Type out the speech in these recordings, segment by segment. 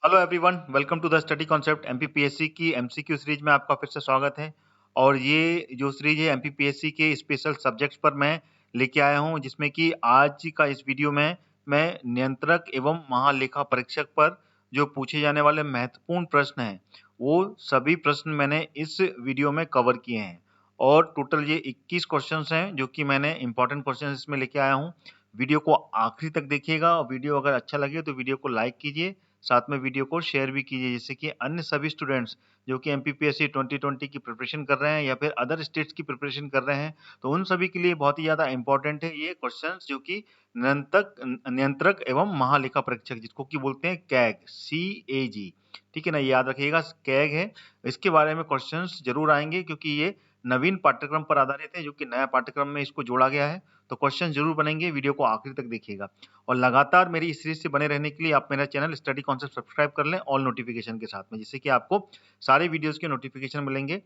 Hello everyone, welcome to the study concept. MPPSC की MCQ series में आपका फिर से स्वागत है। और ये जो सीरीज है एमपीपीएससी के स्पेशल सब्जेक्ट्स पर मैं लेके आया हूँ, जिसमें कि आज का इस वीडियो में मैं नियंत्रक एवं महालेखा परीक्षक पर जो पूछे जाने वाले महत्वपूर्ण प्रश्न हैं वो सभी प्रश्न मैंने इस वीडियो में कवर किए हैं। और टोटल ये 21 क्वेश्चन हैं जो कि मैंने इंपॉर्टेंट क्वेश्चन इसमें लेके आया हूँ। वीडियो को आखिरी तक देखिएगा और वीडियो अगर अच्छा लगे तो वीडियो को लाइक कीजिए, साथ में वीडियो को शेयर भी कीजिए, जिससे कि अन्य सभी स्टूडेंट्स जो कि एमपीपीएससी 2020 की प्रिपरेशन कर रहे हैं या फिर अदर स्टेट्स की प्रिपरेशन कर रहे हैं, तो उन सभी के लिए बहुत ही ज़्यादा इंपॉर्टेंट है ये क्वेश्चंस, जो कि नियंत्रक एवं महालेखा परीक्षक जिसको कि बोलते हैं कैग, CAG। ठीक है ना, ये याद रखिएगा, कैग है। इसके बारे में क्वेश्चंस जरूर आएंगे क्योंकि ये नवीन पाठ्यक्रम पर आधारित है, जो कि नया पाठ्यक्रम में इसको जोड़ा गया है। तो क्वेश्चन जरूर बनेंगे, वीडियो को आखिर तक देखिएगा। और लगातार मेरी इस सीरीज से बने रहने के लिए आप मेरा चैनल स्टडी कॉन्सेप्ट सब्सक्राइब कर लें ऑल नोटिफिकेशन के साथ में, जिससे कि आपको सारे वीडियोस के नोटिफिकेशन मिलेंगे।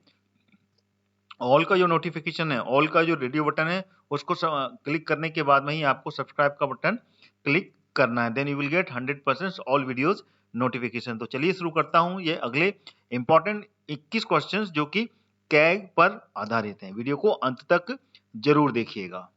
ऑल का जो नोटिफिकेशन है, ऑल का जो रेडियो बटन है, उसको क्लिक करने के बाद में ही आपको सब्सक्राइब का बटन क्लिक करना है। Then you will get 100% all videos notification. तो चलिए शुरू करता हूँ ये अगले इंपॉर्टेंट 21 क्वेश्चंस जो कि कैग पर आधारित हैं। वीडियो को अंत तक जरूर देखिएगा।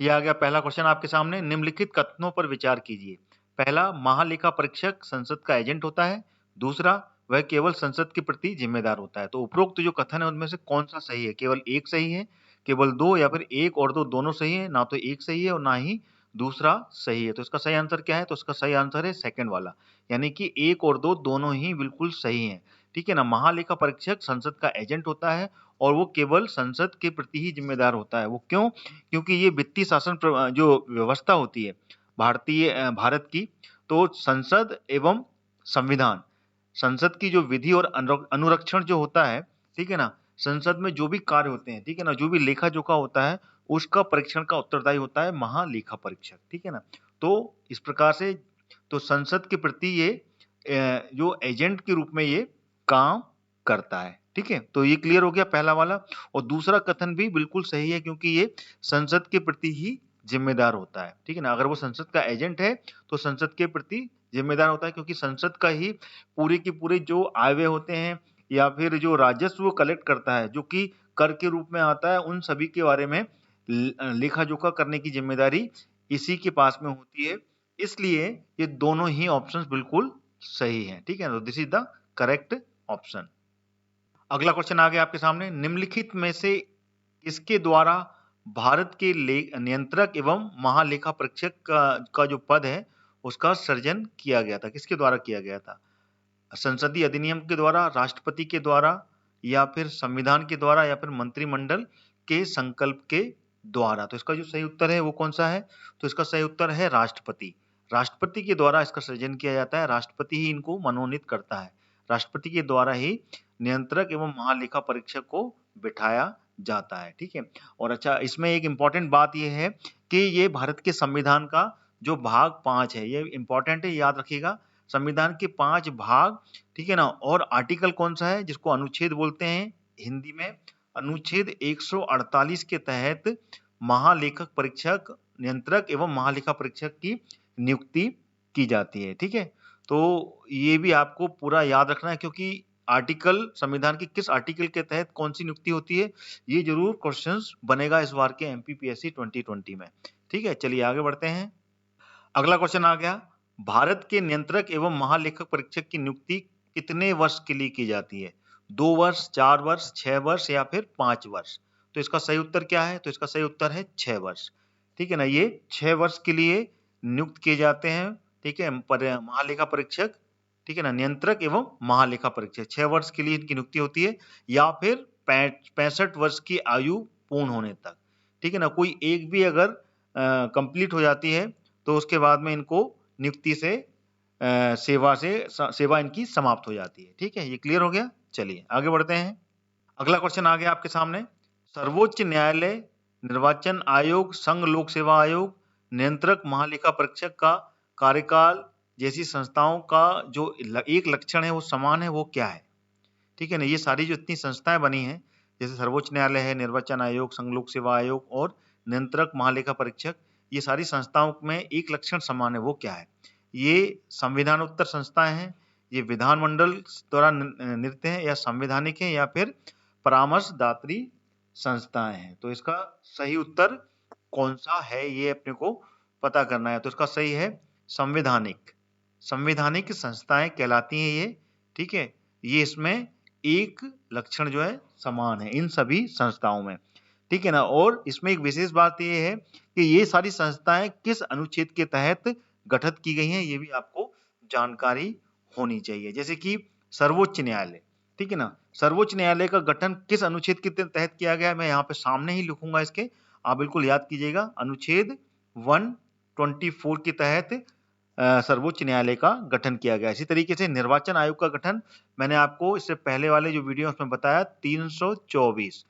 ये आ गया पहला क्वेश्चन आपके सामने। निम्नलिखित कथनों पर विचार कीजिए। पहला, महालेखा परीक्षक संसद का एजेंट होता है। दूसरा, वह केवल संसद के प्रति जिम्मेदार होता है। तो उपरोक्त जो कथन है उनमें से कौन सा सही है? केवल एक सही है, केवल दो, या फिर एक और दो दोनों सही है? ना तो एक सही है और ना ही दूसरा सही है। तो इसका सही आंसर क्या है? तो इसका सही आंसर है सेकंड वाला, यानी कि एक और दो दोनों ही बिल्कुल सही है। ठीक है ना, महालेखा परीक्षक संसद का एजेंट होता है और वो केवल संसद के प्रति ही जिम्मेदार होता है। वो क्यों? क्योंकि ये वित्तीय शासन जो व्यवस्था होती है भारत की, तो संसद एवं संविधान, संसद की जो विधि और अनुरक्षण जो होता है, ठीक है ना, संसद में जो भी कार्य होते हैं, ठीक है ना, जो भी लेखा जोखा होता है, उसका परीक्षण का उत्तरदायी होता है महालेखा परीक्षक। ठीक है ना, तो इस प्रकार से तो संसद के प्रति ये जो एजेंट के रूप में ये काम करता है। ठीक है, तो ये क्लियर हो गया पहला वाला। और दूसरा कथन भी बिल्कुल सही है क्योंकि ये संसद के प्रति ही जिम्मेदार होता है। ठीक है ना, अगर वो संसद का एजेंट है तो संसद के प्रति जिम्मेदार होता है, क्योंकि संसद का ही पूरे के पूरे जो आय व्यय होते हैं या फिर जो राजस्व वो कलेक्ट करता है, जो कि कर के रूप में आता है, उन सभी के बारे में लेखा जोखा करने की जिम्मेदारी इसी के पास में होती है। इसलिए ये दोनों ही ऑप्शंस बिल्कुल सही हैं। ठीक है, तो this is the correct option. अगला क्वेश्चन आ गया आपके सामने। निम्नलिखित में से किसके द्वारा भारत के नियंत्रक एवं महालेखा परीक्षक का जो पद है उसका सृजन किया गया था? किसके द्वारा किया गया था? संसदीय अधिनियम के द्वारा, राष्ट्रपति के द्वारा, या फिर संविधान के द्वारा, या फिर मंत्रिमंडल के संकल्प के द्वारा? तो इसका जो सही उत्तर है वो कौन सा है? तो इसका सही उत्तर है राष्ट्रपति। राष्ट्रपति के द्वारा इसका सृजन किया जाता है, राष्ट्रपति ही इनको मनोनीत करता है, राष्ट्रपति के द्वारा ही नियंत्रक एवं महालेखा परीक्षक को बिठाया जाता है। ठीक है, और अच्छा, इसमें एक इंपॉर्टेंट बात यह है कि ये भारत के संविधान का जो भाग 5 है, ये इंपॉर्टेंट है, याद रखिएगा। संविधान के 5 भाग, ठीक है ना, और आर्टिकल कौन सा है जिसको अनुच्छेद बोलते हैं हिंदी में? अनुच्छेद 148 के तहत महालेखक परीक्षक, नियंत्रक एवं महालेखा परीक्षक की नियुक्ति की जाती है। ठीक है, तो ये भी आपको पूरा याद रखना है, क्योंकि आर्टिकल, संविधान के किस आर्टिकल के तहत कौन सी नियुक्ति होती है, ये जरूर क्वेश्चंस बनेगा इस बार के एमपीपीएससी 2020 में। ठीक है, चलिए आगे बढ़ते हैं। अगला क्वेश्चन आ गया। भारत के नियंत्रक एवं महालेखक परीक्षक की नियुक्ति कितने वर्ष के लिए की जाती है? 2 वर्ष, 4 वर्ष, 6 वर्ष, या फिर 5 वर्ष? तो इसका सही उत्तर क्या है? तो इसका सही उत्तर है 6 वर्ष। ठीक है ना, ये 6 वर्ष के लिए नियुक्त किए जाते हैं। ठीक है, महालेखा परीक्षक, ठीक है ना, नियंत्रक एवं महालेखा परीक्षक 6 वर्ष के लिए इनकी नियुक्ति होती है, या फिर 65 वर्ष की आयु पूर्ण होने तक। ठीक है ना, कोई एक भी अगर कंप्लीट हो जाती है तो उसके बाद में इनको नियुक्ति से सेवा इनकी समाप्त हो जाती है। ठीक है, ये क्लियर हो गया। चलिए आगे बढ़ते हैं। अगला क्वेश्चन आ गया आपके सामने। सर्वोच्च न्यायालय, निर्वाचन आयोग, संघ लोक सेवा आयोग, नियंत्रक महालेखा परीक्षक का कार्यकाल जैसी संस्थाओं का जो एक लक्षण है वो समान है, वो क्या है? ठीक है ना, ये सारी जो इतनी संस्थाएं बनी हैं, जैसे सर्वोच्च न्यायालय है, निर्वाचन आयोग, संघ लोक सेवा आयोग और नियंत्रक महालेखा परीक्षक, ये सारी संस्थाओं में एक लक्षण समान है, वो क्या है? ये संविधानोत्तर संस्थाएं हैं, ये विधानमंडल द्वारा निर्मित हैं या संवैधानिक हैं या फिर परामर्शदात्री संस्थाएं हैं। तो इसका सही उत्तर कौन सा है ये अपने को पता करना है। तो इसका सही है संवैधानिक। संवैधानिक संस्थाएं कहलाती हैं ये, ठीक है। ये इसमें एक लक्षण जो है समान है इन सभी संस्थाओं में, ठीक है ना। और इसमें एक विशेष बात ये है कि ये सारी संस्थाएं किस अनुच्छेद के तहत गठित की गई हैं, ये भी आपको जानकारी होनी चाहिए। जैसे कि सर्वोच्च न्यायालय, ठीक है ना, सर्वोच्च न्यायालय का गठन किस अनुच्छेद के तहत किया गया है, मैं यहाँ पे सामने ही लिखूंगा इसके, आप बिल्कुल याद कीजिएगा। अनुच्छेद 124 के तहत सर्वोच्च न्यायालय का गठन किया गया। इसी तरीके से निर्वाचन आयोग का गठन मैंने आपको इससे पहले वाले जो वीडियो उसमें बताया 324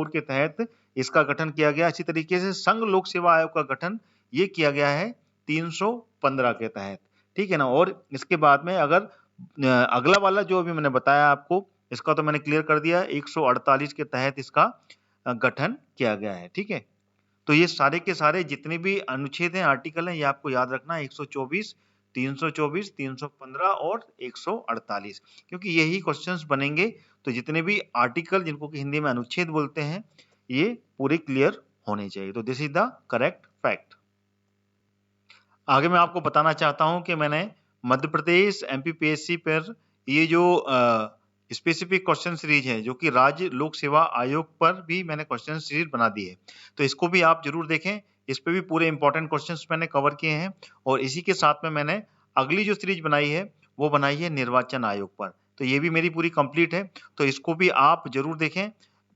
के तहत इसका गठन किया गया। इसी तरीके से संघ लोक सेवा आयोग का गठन ये किया गया है 315 के तहत, ठीक है ना। और इसके बाद में अगर अगला वाला जो अभी मैंने बताया आपको, इसका तो मैंने क्लियर कर दिया, 148 के तहत इसका गठन किया गया है, ठीक है। तो ये सारे के सारे जितने भी अनुच्छेद हैं, आर्टिकल हैं, ये आपको याद रखना है, 124, 324, 315 और 148, क्योंकि यही क्वेश्चंस बनेंगे। तो जितने भी आर्टिकल जिनको कि हिंदी में अनुच्छेद बोलते हैं, ये पूरे क्लियर होने चाहिए। तो this is the correct fact. आगे मैं आपको बताना चाहता हूं कि मैंने मध्य प्रदेश एमपीपीएससी पर ये जो स्पेसिफिक क्वेश्चन सीरीज है, जो कि राज्य लोक सेवा आयोग पर भी मैंने क्वेश्चन सीरीज बना दी है, तो इसको भी आप जरूर देखें। इस पे भी पूरे इंपॉर्टेंट क्वेश्चंस मैंने कवर किए हैं। और इसी के साथ में मैंने अगली जो सीरीज बनाई है वो बनाई है निर्वाचन आयोग पर, तो ये भी मेरी पूरी कंप्लीट है। तो इसको भी आप जरूर देखें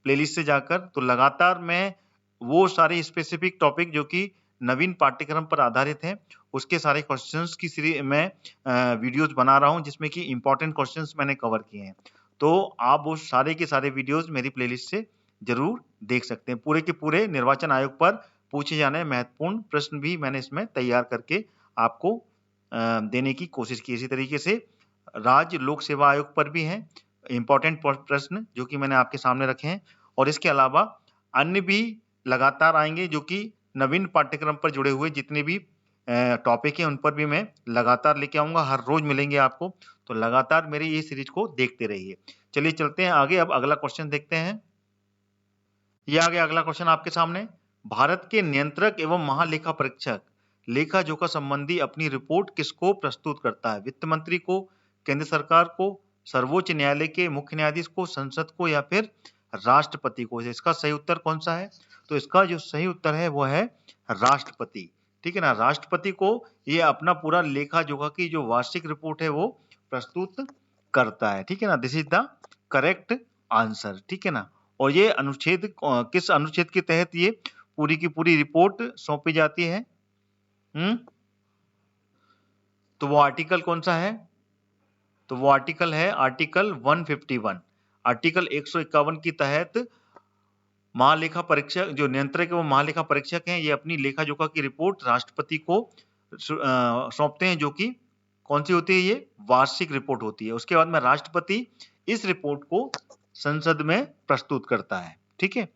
प्लेलिस्ट से जाकर। तो लगातार मैं वो सारे स्पेसिफिक टॉपिक जो कि नवीन पाठ्यक्रम पर आधारित हैं, उसके सारे क्वेश्चंस की सीरीज में वीडियोस बना रहा हूं, जिसमें कि इंपॉर्टेंट क्वेश्चंस मैंने कवर किए हैं। तो आप वो सारे के सारे वीडियोस मेरी प्लेलिस्ट से जरूर देख सकते हैं। पूरे के पूरे निर्वाचन आयोग पर पूछे जाने महत्वपूर्ण प्रश्न भी मैंने इसमें तैयार करके आपको देने की कोशिश की। इसी तरीके से राज्य लोक सेवा आयोग पर भी हैं इंपॉर्टेंट प्रश्न जो कि मैंने आपके सामने रखे हैं। और इसके अलावा अन्य भी लगातार आएंगे, जो कि नवीन पाठ्यक्रम पर जुड़े हुए जितने भी टॉपिक है उन पर भी मैं लगातार लेके आऊंगा, हर रोज मिलेंगे आपको। तो लगातार मेरी ये सीरीज को देखते रहिए। चलिए चलते हैं आगे, अब अगला क्वेश्चन देखते हैं। ये आ गया अगला क्वेश्चन आपके सामने। भारत के नियंत्रक एवं महालेखा परीक्षक लेखा जोखा संबंधी अपनी रिपोर्ट किसको प्रस्तुत करता है? वित्त मंत्री को, केंद्र सरकार को, सर्वोच्च न्यायालय के मुख्य न्यायाधीश को, संसद को या फिर राष्ट्रपति को? इसका सही उत्तर कौन सा है? तो इसका जो सही उत्तर है वो है राष्ट्रपति, ठीक है ना। राष्ट्रपति को ये अपना पूरा लेखा जोखा की जो वार्षिक रिपोर्ट है वो प्रस्तुत करता है, ठीक है ना। This is the correct answer, ठीक है ना। और ये अनुच्छेद किस अनुच्छेद के तहत ये पूरी की पूरी रिपोर्ट सौंपी जाती है? तो वो आर्टिकल कौन सा है? तो वो आर्टिकल है आर्टिकल 151। आर्टिकल 151 के तहत महालेखा परीक्षक जो नियंत्रक है वो महालेखा परीक्षक हैं, ये अपनी लेखा जोखा की रिपोर्ट राष्ट्रपति को सौंपते हैं, जो कि कौन सी होती है? ये वार्षिक रिपोर्ट होती है। उसके बाद में राष्ट्रपति इस रिपोर्ट को संसद में प्रस्तुत करता है, ठीक है।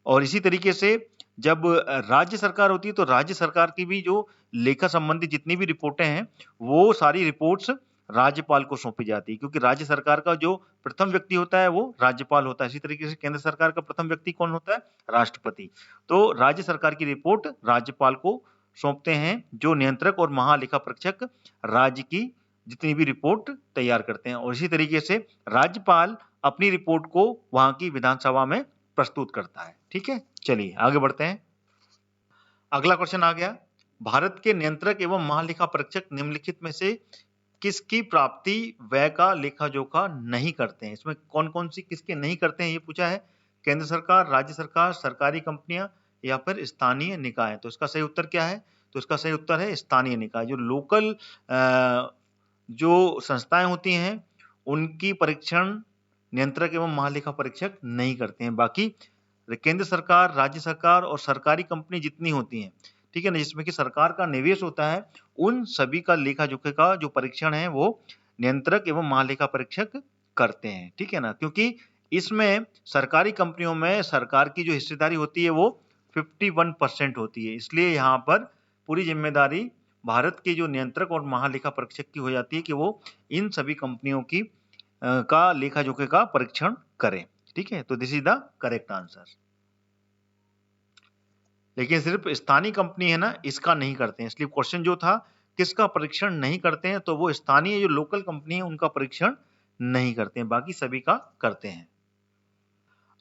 और इसी तरीके से जब राज्य सरकार होती है तो राज्य सरकार की भी जो लेखा संबंधी जितनी भी रिपोर्टें हैं वो सारी रिपोर्ट्स राज्यपाल को सौंपी जाती है, क्योंकि राज्य सरकार का जो प्रथम व्यक्ति होता है वो राज्यपाल होता है। इसी तरीके से केंद्र सरकार का प्रथम व्यक्ति कौन होता है? राष्ट्रपति। तो राज्य सरकार की रिपोर्ट राज्यपाल को सौंपते हैं, जो नियंत्रक और महालेखा परीक्षक राज्य की जितनी भी रिपोर्ट तैयार करते हैं। और इसी तरीके से राज्यपाल अपनी रिपोर्ट को वहां की विधानसभा में प्रस्तुत करता है, ठीक है। चलिए आगे बढ़ते हैं। अगला क्वेश्चन आ गया, भारत के नियंत्रक एवं महालेखा परीक्षक निम्नलिखित में से किसकी प्राप्ति व्यय का लेखा जोखा नहीं करते हैं? इसमें कौन कौन सी किसके नहीं करते हैं ये पूछा है। केंद्र सरकार, राज्य सरकार, सरकारी कंपनियां या फिर स्थानीय निकाय? तो इसका सही उत्तर क्या है? तो इसका सही उत्तर है स्थानीय निकाय। जो लोकल जो संस्थाएं होती हैं उनकी परीक्षण नियंत्रक एवं महालेखा परीक्षक नहीं करते हैं। बाकी केंद्र सरकार, राज्य सरकार और सरकारी कंपनी जितनी होती हैं, ठीक है ना, जिसमें कि सरकार का निवेश होता है, उन सभी का लेखा जोखा का जो परीक्षण है वो नियंत्रक एवं महालेखा परीक्षक करते हैं, ठीक है ना। क्योंकि इसमें सरकारी कंपनियों में सरकार की जो हिस्सेदारी होती है वो 51% होती है, इसलिए यहाँ पर पूरी जिम्मेदारी भारत के जो नियंत्रक और महालेखा परीक्षक की हो जाती है कि वो इन सभी कंपनियों की का लेखा जोखे का परीक्षण करें। ठीक है, तो this is the correct answer. लेकिन सिर्फ स्थानीय कंपनी है ना, इसका नहीं करते हैं, इसलिए क्वेश्चन जो था किसका परीक्षण नहीं करते हैं, तो वो स्थानीय जो लोकल कंपनी है उनका परीक्षण नहीं करते हैं, बाकी सभी का करते हैं।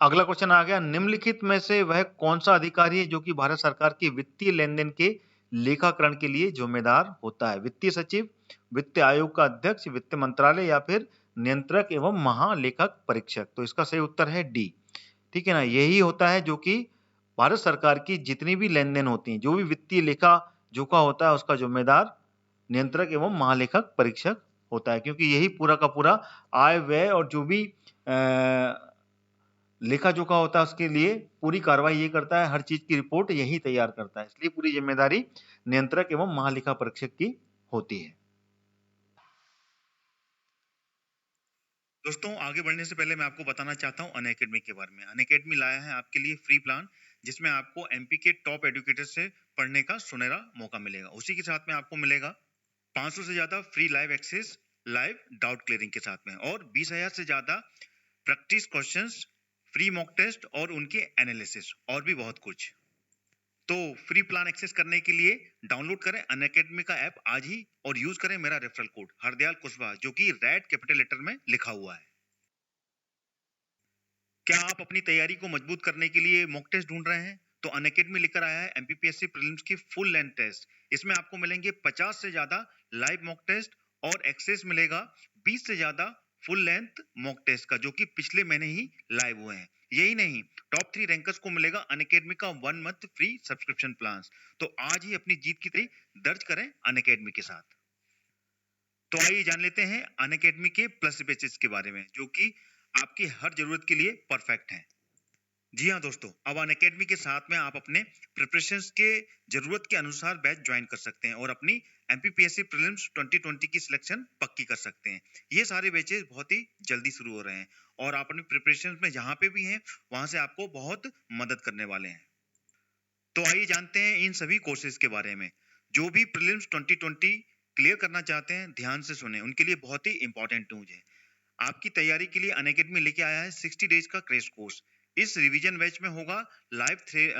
अगला क्वेश्चन आ गया, निम्नलिखित में से वह कौन सा अधिकारी है जो कि भारत सरकार के वित्तीय लेन देन के लेखाकरण के लिए जिम्मेदार होता है? वित्तीय सचिव, वित्त आयोग का अध्यक्ष, वित्त मंत्रालय या फिर नियंत्रक एवं महालेखक परीक्षक? तो इसका सही उत्तर है डी। ठीक है ना, यही होता है जो कि भारत सरकार की जितनी भी लेन देन होती हैं, जो भी वित्तीय लेखा जोखा होता है, उसका जिम्मेदार नियंत्रक एवं महालेखक परीक्षक होता है, क्योंकि यही पूरा का पूरा आय व्यय और जो भी लेखा जोखा होता है उसके लिए पूरी कार्रवाई ये करता है, हर चीज की रिपोर्ट यही तैयार करता है, इसलिए पूरी जिम्मेदारी नियंत्रक एवं महालेखा परीक्षक की होती है। दोस्तों, आगे बढ़ने से पहले मैं आपको बताना चाहता हूं अनअकैडमी के बारे में। अनअकैडमी लाया है आपके लिए फ्री प्लान, जिसमें आपको एमपी के टॉप एजुकेटर से पढ़ने का सुनहरा मौका मिलेगा। उसी के साथ में आपको मिलेगा 500 से ज्यादा free live access, live doubt clearing के साथ में, और 20,000 से ज्यादा practice questions, free mock test और उनके एनालिसिस, और भी बहुत कुछ। तो फ्री प्लान एक्सेस करने के लिए डाउनलोड करें अनअकैडमी का ऐप आज ही और यूज करें मेरा रेफरल कोड हरदयाल कुशवाहा, जो कि रेड कैपिटल लेटर में लिखा हुआ है। क्या आप अपनी तैयारी को मजबूत करने के लिए मॉक टेस्ट ढूंढ रहे हैं? तो अनअकैडमी लेकर आया है एमपीपीएससी प्रीलिम्स की फुल लेंथ टेस्ट। इसमें आपको मिलेंगे 50 से ज्यादा लाइव मॉक टेस्ट और एक्सेस मिलेगा 20 से ज्यादा फुल लेंथ मॉक टेस्ट का, जो कि पिछले महीने ही लाइव हुए हैं। यही नहीं, टॉप 3 रैंकर्स को मिलेगा अनअकैडमी का 1 मंथ फ्री सब्सक्रिप्शन प्लान। तो आज ही अपनी जीत की तारीख दर्ज करें अनअकैडमी के साथ। तो आइए जान लेते हैं अनअकैडमी के प्लस बैचेस के बारे में, जो कि आपकी हर जरूरत के लिए परफेक्ट हैं। जी हाँ दोस्तों, अब अनअकैडमी के साथ में आप अपने प्रिपरेशंस के जरूरत के अनुसार बैच ज्वाइन कर सकते हैं और अपनी एमपीपीएससी प्रीलिम्स 2020 की सिलेक्शन पक्की कर सकते हैं। ये सारे बैचेस बहुत ही जल्दी शुरू हो रहे हैं और आप अपनी प्रिपरेशंस में जहां पे भी हैं वहां से आपको बहुत मदद करने वाले हैं। तो आइए जानते हैं इन सभी कोर्सेज के बारे में। जो भी प्रीलिम्स 2020 क्लियर करना चाहते हैं ध्यान से सुने, उनके लिए बहुत ही इंपॉर्टेंट न्यूज है। आपकी तैयारी के लिए अनअकैडमी लेके आया है 60 डेज का क्रैश कोर्स। इस रिवीजन बैच में होगा लाइव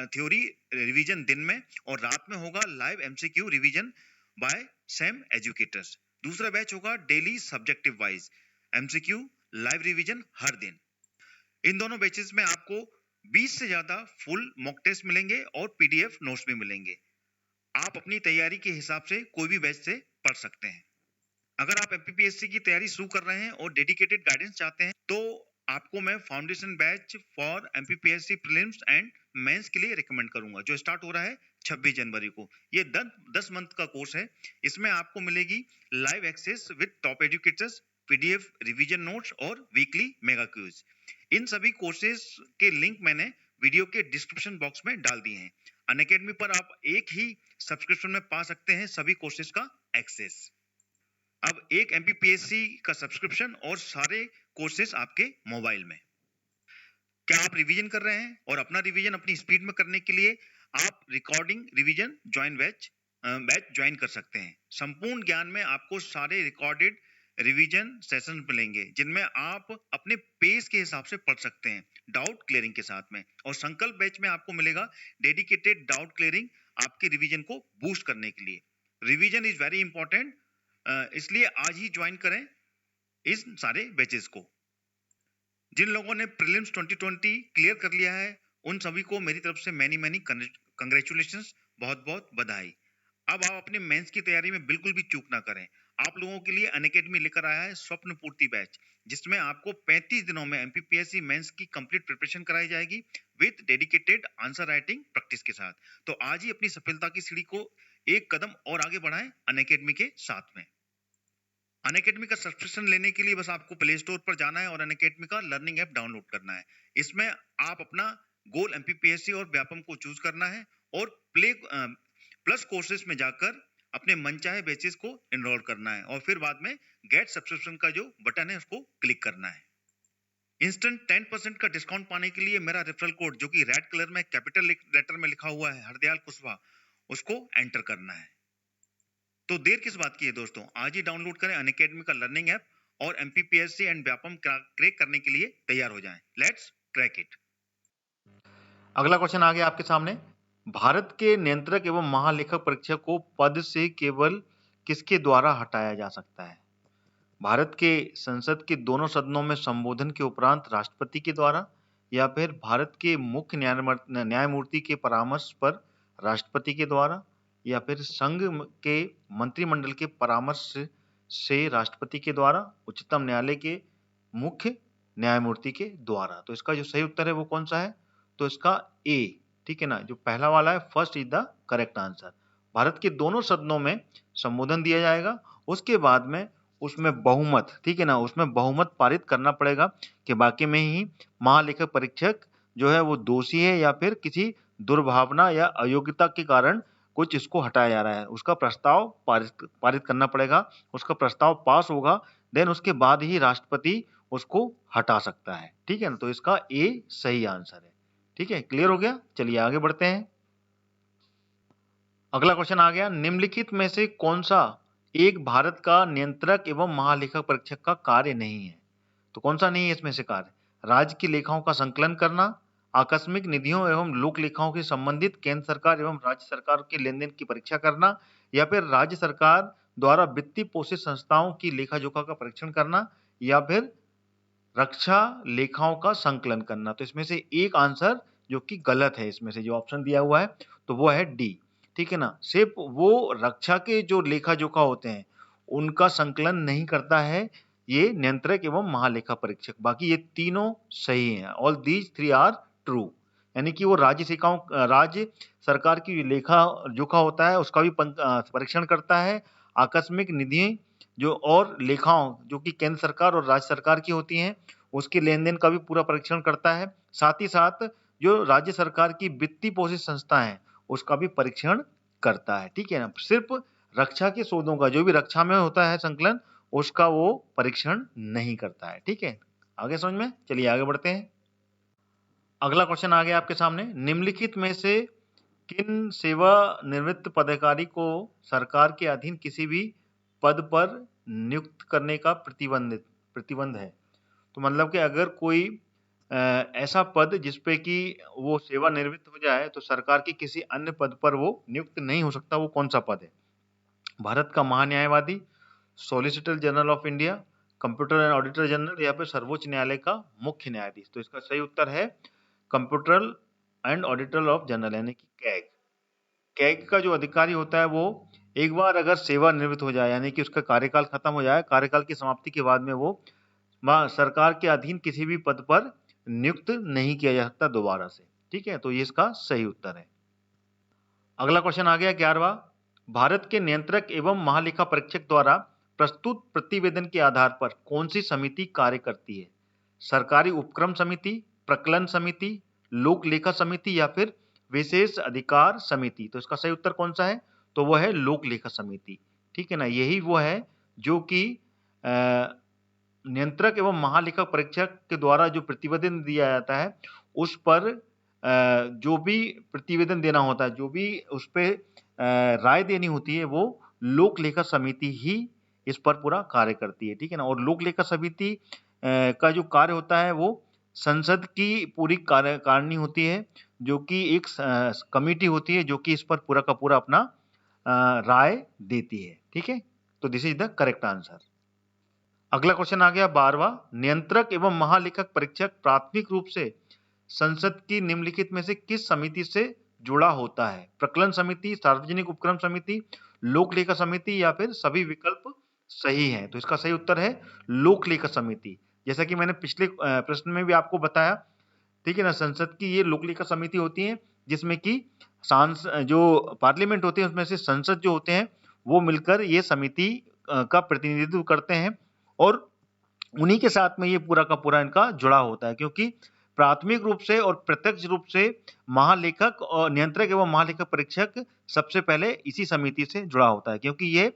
थ्योरी रिवीजन दिन में, और रात में होगा live MCQ revision by same educators. दूसरा बैच होगा daily subjective wise MCQ live revision हर दिन। इन दोनों बैचेस में आपको 20 से ज्यादा फुल मॉक टेस्ट मिलेंगे और पीडीएफ नोट्स भी मिलेंगे। आप अपनी तैयारी के हिसाब से कोई भी बैच से पढ़ सकते हैं। अगर आप एमपीपीएससी की तैयारी शुरू कर रहे हैं और डेडिकेटेड गाइडेंस चाहते हैं, तो आपको मैं foundation batch for MPPSC prelims and mains के लिए रिकमेंड करूंगा, जो स्टार्ट हो रहा है 26 जनवरी को। ये 10 मंथ का कोर्स है। इसमें आपको मिलेगी live access with top educators, PDF revision notes और वीकली मेगा क्विज। इन सभी कोर्सेज के लिंक मैंने वीडियो के डिस्क्रिप्शन बॉक्स में डाल दिए हैं। अनअकैडमी पर आप एक ही सब्सक्रिप्शन में पा सकते हैं सभी कोर्सेज का एक्सेस। अब एक एमपीपीएससी का सब्सक्रिप्शन और सारे कोर्सेज आपके मोबाइल में। क्या आप रिवीजन कर रहे हैं और अपना रिवीजन अपनी स्पीड में करने के लिए आप रिकॉर्डिंग रिवीजन बैच ज्वाइन कर सकते हैं। संपूर्ण ज्ञान में आपको सारे रिकॉर्डेड रिवीजन सेशंस मिलेंगे, जिनमें आप अपने पेस के हिसाब से पढ़ सकते हैं डाउट क्लियरिंग के साथ में। और संकल्प बैच में आपको मिलेगा डेडिकेटेड डाउट क्लियरिंग आपके रिवीजन को बूस्ट करने के लिए। रिवीजन इज वेरी इंपॉर्टेंट, इसलिए आज ही ज्वाइन करें इस सारे बैचेस को। जिन लोगों ने प्रीलिम्स 2020 क्लियर कर लिया है, उन सभी को मेरी तरफ से मैनी कंग्रेचुलेशंस, बहुत बहुत बधाई। अब आप अपने मेंस की तैयारी में बिल्कुल भी चूक ना करें। आप लोगों के लिए अनअकैडमी लेकर आया है स्वप्न पूर्ति बैच, जिसमें आपको 35 दिनों में एमपीपीएससी मेंस की कंप्लीट प्रिपरेशन कराई जाएगी with dedicated answer writing practice के साथ। तो आज ही अपनी सफलता की सीढ़ी को एक कदम और आगे बढ़ाएं अनअकैडमी के साथ में। अनअकैडमी का सब्सक्रिप्शन लेने के लिए बस आपको प्ले स्टोर पर जाना है और अनअकैडमी का लर्निंग ऐप डाउनलोड करना है। इसमें आप अपना गोल एमपीपीएससी और व्यापम को चूज करना है और प्लस कोर्सेज में जाकर अपने मनचाहे बैचेस को एनरोल करना है, और फिर बाद में गेट सब्सक्रिप्शन का जो बटन है उसको क्लिक करना है। इंस्टेंट 10% का डिस्काउंट पाने के लिए मेरा रेफरल कोड, जो कि रेड कलर में कैपिटल लेटर में लिखा हुआ है हरदयाल कुशवाहा, उसको एंटर करना है। तो देर किस बात की है दोस्तों, आज ही डाउनलोड करें अनअकैडमी का लर्निंग ऐप और एमपीपीएससी एंड व्यापम क्रैक करने के लिए तैयार हो जाएं। Let's crack it. अगला क्वेश्चन आ गया आपके सामने। भारत के नियंत्रक एवं महालेखक परीक्षक को पद से केवल किसके द्वारा हटाया जा सकता है? भारत के संसद के दोनों सदनों में संबोधन के उपरांत राष्ट्रपति के द्वारा, या फिर भारत के मुख्य न्यायमूर्ति के परामर्श पर राष्ट्रपति के द्वारा, या फिर संघ के मंत्रिमंडल के परामर्श से राष्ट्रपति के द्वारा, उच्चतम न्यायालय के मुख्य न्यायमूर्ति के द्वारा। तो इसका जो सही उत्तर है वो कौन सा है? तो इसका ए, ठीक है ना, जो पहला वाला है, first is the correct answer. Bharat के दोनों सदनों में संबोधन दिया जाएगा, उसके बाद में उसमें बहुमत, ठीक है ना, उसमें बहुमत पारित करना पड़ेगा कि वाकई में ही महालेखक परीक्षक जो है वो दोषी है या फिर किसी दुर्भावना या अयोग्यता के कारण कुछ इसको हटाया जा रहा है। उसका प्रस्ताव पारित करना पड़ेगा, उसका प्रस्ताव पास होगा, देन उसके बाद ही राष्ट्रपति उसको हटा सकता है, ठीक है ना। तो इसका ए सही आंसर है, ठीक है। क्लियर हो गया? चलिए आगे बढ़ते हैं। अगला क्वेश्चन आ गया, निम्नलिखित में से कौन सा एक भारत का नियंत्रक एवं महालेखक परीक्षक का कार्य नहीं है? तो कौन सा नहीं है इसमें से कार्य? राज्य की लेखाओं का संकलन करना, आकस्मिक निधियों एवं लोक लेखाओं से संबंधित केंद्र सरकार एवं राज्य सरकार के लेन देन की परीक्षा करना, या फिर राज्य सरकार द्वारा वित्तीय पोषित संस्थाओं की लेखा जोखा का परीक्षण करना, या फिर रक्षा लेखाओं का संकलन करना। तो इसमें से एक आंसर जो कि गलत है, इसमें से जो ऑप्शन दिया हुआ है तो वो है डी, ठीक है ना। सिर्फ वो रक्षा के जो लेखा जोखा होते हैं उनका संकलन नहीं करता है ये नियंत्रक एवं महालेखा परीक्षक, बाकी ये तीनों सही हैं। All these three are true, यानी कि वो राज्य सरकार की लेखा जोखा होता है उसका भी परीक्षण करता है, आकस्मिक निधि जो और लेखाओं जो कि केंद्र सरकार और राज्य सरकार की होती हैं उसके लेन देन का भी पूरा परीक्षण करता है, साथ ही साथ जो राज्य सरकार की वित्तीय पोषित संस्था है उसका भी परीक्षण करता है, ठीक है ना। सिर्फ रक्षा के सौदों का जो भी रक्षा में होता है संकलन उसका वो परीक्षण नहीं करता है, ठीक है। आगे समझ में? चलिए आगे बढ़ते हैं। अगला क्वेश्चन आ गया आपके सामने, निम्नलिखित में से किन सेवानिवृत्त पदाधिकारी को सरकार के अधीन किसी भी पद पर नियुक्त करने का प्रतिबंध है? तो मतलब कि अगर कोई ऐसा पद जिसपे कि वो सेवानिवृत्त हो जाए तो सरकार की किसी अन्य पद पर वो नियुक्त नहीं हो सकता, वो कौन सा पद है? भारत का महान्यायवादी, solicitor general of India, computer and auditor general, या फिर सर्वोच्च न्यायालय का मुख्य न्यायाधीश। तो इसका सही उत्तर है computer and auditor of general, यानी कि कैग। कैग का जो अधिकारी होता है वो एक बार अगर सेवानिवृत्त हो जाए यानी कि उसका कार्यकाल खत्म हो जाए, कार्यकाल की समाप्ति के बाद में वो सरकार के अधीन किसी भी पद पर नियुक्त नहीं किया जा सकता दोबारा से, ठीक है। तो ये इसका सही उत्तर है। अगला क्वेश्चन आ गया 11वां, भारत के नियंत्रक एवं महालेखा परीक्षक द्वारा प्रस्तुत प्रतिवेदन के आधार पर कौन सी समिति कार्य करती है? सरकारी उपक्रम समिति, प्रकलन समिति, लोक लेखा समिति, या फिर विशेष अधिकार समिति। तो इसका सही उत्तर कौन सा है? तो वह है लोक लेखा समिति, ठीक है ना। यही वो है जो कि नियंत्रक एवं महालेखा परीक्षक के द्वारा जो प्रतिवेदन दिया जाता है उस पर जो भी प्रतिवेदन देना होता है, जो भी उस पे राय देनी होती है, वो लोक लेखा समिति ही इस पर पूरा कार्य करती है, ठीक है ना। और लोक लेखा समिति का जो कार्य होता है वो संसद की पूरी कार्यकारिणी होती है, जो कि एक कमिटी होती है जो कि इस पर पूरा का पूरा अपना राय देती है, ठीक है। तो this is the correct answer. अगला क्वेश्चन आ गया 12वां, नियंत्रक एवं महालेखक परीक्षक प्राथमिक रूप से संसद की निम्नलिखित में से किस समिति से जुड़ा होता है? प्रकलन समिति, सार्वजनिक उपक्रम समिति, लोक लेखा समिति, या फिर सभी विकल्प सही हैं? तो इसका सही उत्तर है लोक लेखा समिति। जैसा कि मैंने पिछले प्रश्न में भी आपको बताया, ठीक है ना, संसद की ये लोक लेखा समिति होती है जिसमें कि जो पार्लियामेंट होती है उसमें से संसद जो होते हैं वो मिलकर ये समिति का प्रतिनिधित्व करते हैं और उन्हीं के साथ में ये पूरा का पूरा इनका जुड़ा होता है, क्योंकि प्राथमिक रूप से और प्रत्यक्ष रूप से महालेखक और नियंत्रक एवं महालेखक परीक्षक सबसे पहले इसी समिति से जुड़ा होता है, क्योंकि ये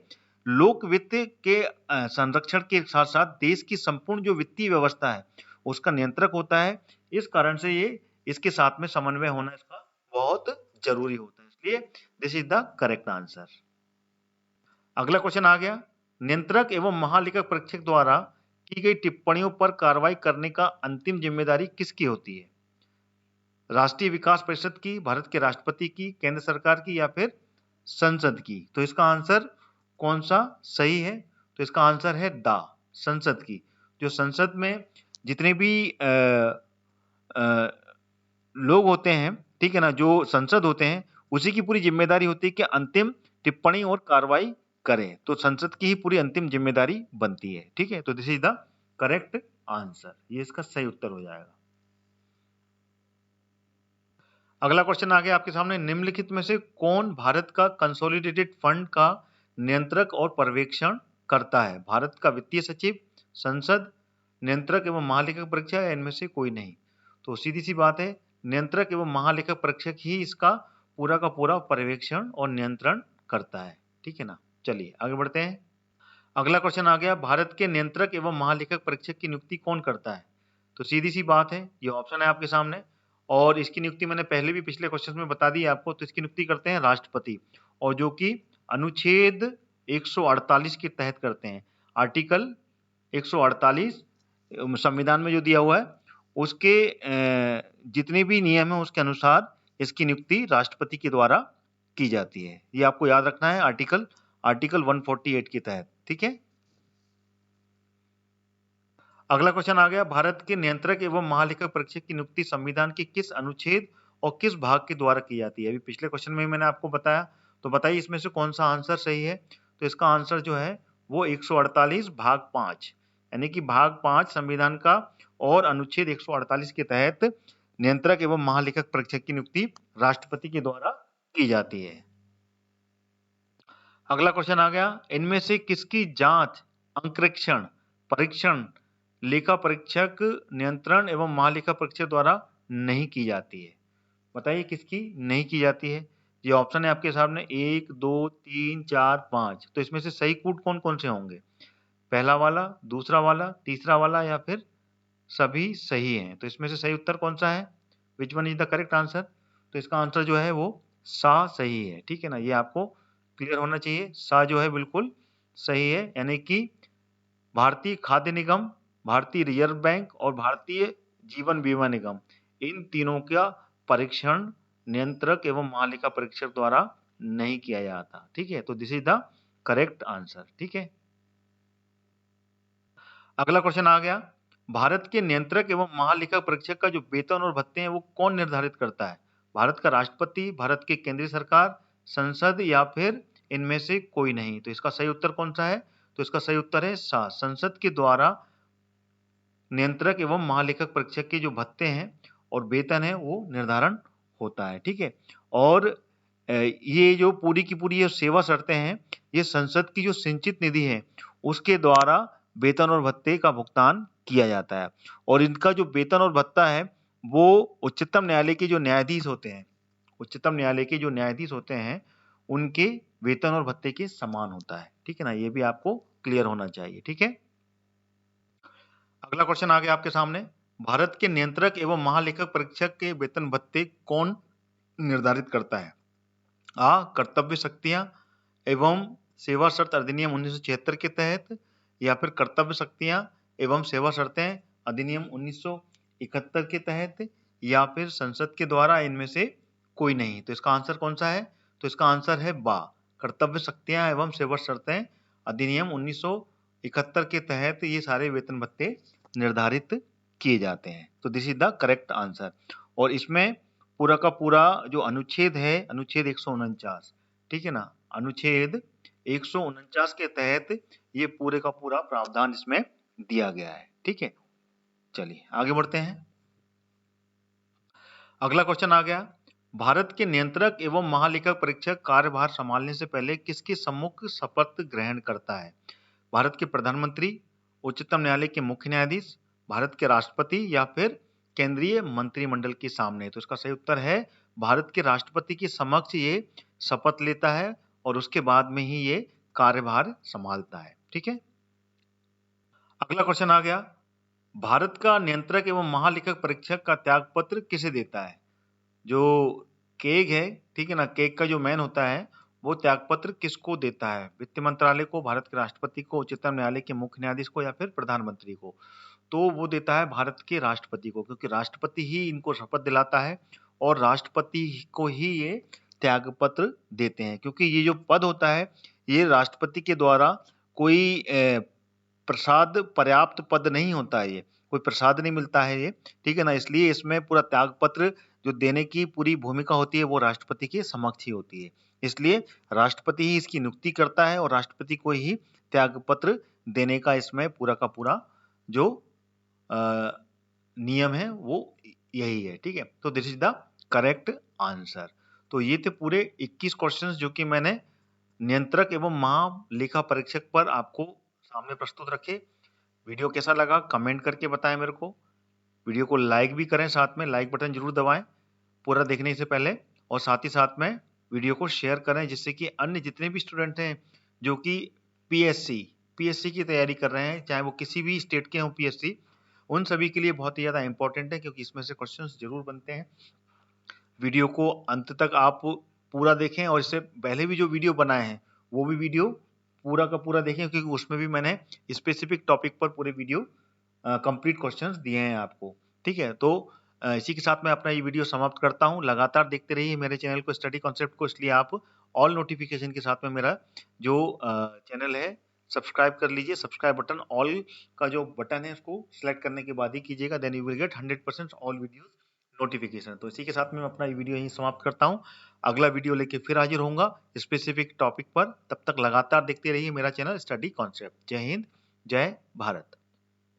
लोक वित्त के संरक्षण के साथ साथ देश की संपूर्ण जो वित्तीय व्यवस्था है उसका नियंत्रक होता है। इस कारण से ये इसके साथ में समन्वय होना इसका बहुत जरूरी होता है, इसलिए this is the correct answer. अगला क्वेश्चन आ गया, नियंत्रक एवं महालेखक परीक्षक द्वारा की गई टिप्पणियों पर कार्रवाई करने का अंतिम जिम्मेदारी किसकी होती है? राष्ट्रीय विकास परिषद की, भारत के राष्ट्रपति की, केंद्र सरकार की या फिर संसद की? तो इसका आंसर कौन सा सही है? तो इसका आंसर है द संसद की। जो संसद में जितने भी लोग होते हैं, ठीक है ना, जो संसद होते हैं उसी की पूरी जिम्मेदारी होती है कि अंतिम टिप्पणी और कार्रवाई करें। तो संसद की ही पूरी अंतिम जिम्मेदारी बनती है, ठीक है। तो this is the correct answer, ये इसका सही उत्तर हो जाएगा। अगला क्वेश्चन आ गया आपके सामने, निम्नलिखित में से कौन भारत का कंसोलिडेटेड फंड का नियंत्रक और पर्यवेक्षण करता है? भारत का वित्तीय सचिव, संसद, नियंत्रक एवं महालेखक परीक्षक या इनमें से कोई नहीं? तो सीधी सी बात है, नियंत्रक एवं महालेखक परीक्षक ही इसका पूरा का पूरा पर्यवेक्षण और नियंत्रण करता है, ठीक है ना। चलिए आगे बढ़ते हैं। अगला क्वेश्चन आ गया, भारत के नियंत्रक एवं महालेखक परीक्षक की नियुक्ति कौन करता है? तो सीधी सी बात है, ये ऑप्शन है आपके सामने और इसकी नियुक्ति मैंने पहले भी पिछले क्वेश्चन में बता दी आपको। तो इसकी नियुक्ति करते हैं राष्ट्रपति, और जो कि अनुच्छेद 148 के तहत करते हैं। आर्टिकल 148 संविधान में जो दिया हुआ है उसके जितने भी नियम है उसके अनुसार इसकी नियुक्ति राष्ट्रपति के द्वारा की जाती है। ये आपको याद रखना है, आर्टिकल 148 के तहत, ठीक है। अगला क्वेश्चन आ गया, भारत के नियंत्रक एवं महालेखक परीक्षक की नियुक्ति संविधान के किस अनुच्छेद और किस भाग के द्वारा की जाती है? अभी पिछले क्वेश्चन में मैंने आपको बताया, तो बताइए इसमें से कौन सा आंसर सही है? तो इसका आंसर जो है वो 148 भाग 5, यानी कि भाग 5 संविधान का और अनुच्छेद 148 के तहत नियंत्रक एवं महालेखक परीक्षक की नियुक्ति राष्ट्रपति के द्वारा की जाती है। अगला क्वेश्चन आ गया, इनमें से किसकी जांच अंकेक्षण, परीक्षण, लेखा परीक्षक, नियंत्रण एवं महालेखा परीक्षक द्वारा नहीं की जाती है? बताइए किसकी नहीं की जाती है? ये ऑप्शन है आपके सामने 1, 2, 3, 4, 5। तो इसमें से सही कूट कौन कौन से होंगे? पहला वाला, दूसरा वाला, तीसरा वाला या फिर सभी सही हैं? तो इसमें से सही उत्तर कौन सा है? Which one is the correct answer? तो इसका आंसर जो है वो सा सही है, ठीक है ना। ये आपको क्लियर होना चाहिए, सा जो है बिल्कुल सही है, यानी कि भारतीय खाद्य निगम, भारतीय रिजर्व बैंक और भारतीय जीवन बीमा निगम, इन तीनों का परीक्षण नियंत्रक एवं महालेखा परीक्षक द्वारा नहीं किया जाता, ठीक है। तो this is the correct answer, ठीक है। अगला क्वेश्चन आ गया, भारत के नियंत्रक एवं महालेखक परीक्षक का जो वेतन और भत्ते हैं वो कौन निर्धारित करता है? भारत का राष्ट्रपति, भारत की केंद्रीय सरकार, संसद या फिर इनमें से कोई नहीं? तो इसका सही उत्तर कौन सा है? तो इसका सही उत्तर है सा, संसद के द्वारा नियंत्रक एवं महालेखक परीक्षक के जो भत्ते हैं और वेतन है वो निर्धारण होता है, ठीक है। और ये जो पूरी की पूरी ये सेवा शर्तें हैं, ये संसद की जो संचित निधि है उसके द्वारा वेतन और भत्ते का भुगतान किया जाता है। और इनका जो वेतन और भत्ता है वो उच्चतम न्यायालय के जो न्यायाधीश होते हैं, उच्चतम न्यायालय के जो न्यायाधीश होते हैं उनके वेतन और भत्ते के समान होता है, ठीक है ना। ये भी आपको क्लियर होना चाहिए, ठीक है। अगला क्वेश्चन आ गया आपके सामने, भारत के नियंत्रक एवं महालेखक परीक्षक के वेतन भत्ते कौन निर्धारित करता है? आ, कर्तव्य शक्तियां एवं सेवा शर्त अधिनियम 1976 के तहत, या फिर कर्तव्य शक्तियां एवं सेवा शर्तें अधिनियम 1971 के तहत, या फिर संसद के द्वारा, इनमें से कोई नहीं? तो इसका आंसर कौन सा है? तो इसका आंसर है बा, कर्तव्य शक्तियां एवं सेवा शर्तें अधिनियम 1971 के तहत ये सारे वेतन भत्ते निर्धारित किए जाते हैं। तो this is the correct answer. और इसमें पूरा का पूरा जो अनुच्छेद है, अनुच्छेद 149, ठीक है ना, अनुच्छेद 149 के तहत ये पूरे का पूरा प्रावधान इसमें दिया गया है, ठीक है। चलिए आगे बढ़ते हैं। अगला क्वेश्चन आ गया, भारत के नियंत्रक एवं महालेखक परीक्षक कार्यभार संभालने से पहले किसके सम्मुख शपथ ग्रहण करता है? भारत के प्रधानमंत्री, उच्चतम न्यायालय के मुख्य न्यायाधीश, भारत के राष्ट्रपति या फिर केंद्रीय मंत्रिमंडल के सामने? तो इसका सही उत्तर है भारत के राष्ट्रपति के समक्ष ये शपथ लेता है और उसके बाद में ही ये कार्यभार संभालता है, ठीक है। अगला क्वेश्चन आ गया, भारत का नियंत्रक एवं महालेखक परीक्षक का त्यागपत्र किसे देता है? जो केग है, ठीक है ना, केग का जो मैन होता है वो त्यागपत्र किसको देता है? वित्त मंत्रालय को, भारत के राष्ट्रपति को, उच्चतम न्यायालय के मुख्य न्यायाधीश को या फिर प्रधानमंत्री को? तो वो देता है भारत के राष्ट्रपति को, क्योंकि राष्ट्रपति ही इनको शपथ दिलाता है और राष्ट्रपति को ही ये त्यागपत्र देते हैं, क्योंकि ये जो पद होता है ये राष्ट्रपति के द्वारा कोई प्रसाद पर्याप्त पद नहीं होता है, ये कोई प्रसाद नहीं मिलता है ये, ठीक है ना। इसलिए इसमें पूरा त्यागपत्र जो देने की पूरी भूमिका होती है वो राष्ट्रपति के समक्ष ही होती है। इसलिए राष्ट्रपति ही इसकी नियुक्ति करता है और राष्ट्रपति को ही त्यागपत्र देने का इसमें पूरा का पूरा जो नियम है वो यही है, ठीक है। तो this is the correct answer. तो ये थे पूरे 21 क्वेश्चंस जो कि मैंने नियंत्रक एवं महालेखा परीक्षक पर आपको सामने प्रस्तुत रखे। वीडियो कैसा लगा कमेंट करके बताएं मेरे को। वीडियो को लाइक भी करें, साथ में लाइक बटन जरूर दबाएं पूरा देखने से पहले, और साथ ही साथ में वीडियो को शेयर करें जिससे कि अन्य जितने भी स्टूडेंट हैं जो कि पीएससी की तैयारी कर रहे हैं, चाहे वो किसी भी स्टेट के हों पीएससी, उन सभी के लिए बहुत ही ज़्यादा इंपॉर्टेंट है, क्योंकि इसमें से क्वेश्चंस जरूर बनते हैं। वीडियो को अंत तक आप पूरा देखें और इससे पहले भी जो वीडियो बनाए हैं वो भी वीडियो पूरा का पूरा देखें, क्योंकि उसमें भी मैंने स्पेसिफिक टॉपिक पर पूरे वीडियो कंप्लीट क्वेश्चंस दिए हैं आपको, ठीक है। तो इसी के साथ मैं अपना ये वीडियो समाप्त करता हूँ। लगातार देखते रहिए मेरे चैनल को, स्टडी कॉन्सेप्ट को, इसलिए आप ऑल नोटिफिकेशन के साथ में मेरा जो चैनल है सब्सक्राइब कर लीजिए। सब्सक्राइब बटन ऑल का जो बटन है उसको सिलेक्ट करने के बाद ही कीजिएगा, then you will get 100% all videos notification. तो इसी के साथ में अपना ये वीडियो यहीं समाप्त करता हूँ। अगला वीडियो लेके फिर हाजिर होऊंगा स्पेसिफिक टॉपिक पर। तब तक लगातार देखते रहिए मेरा चैनल स्टडी कॉन्सेप्ट। जय हिंद, जय भारत।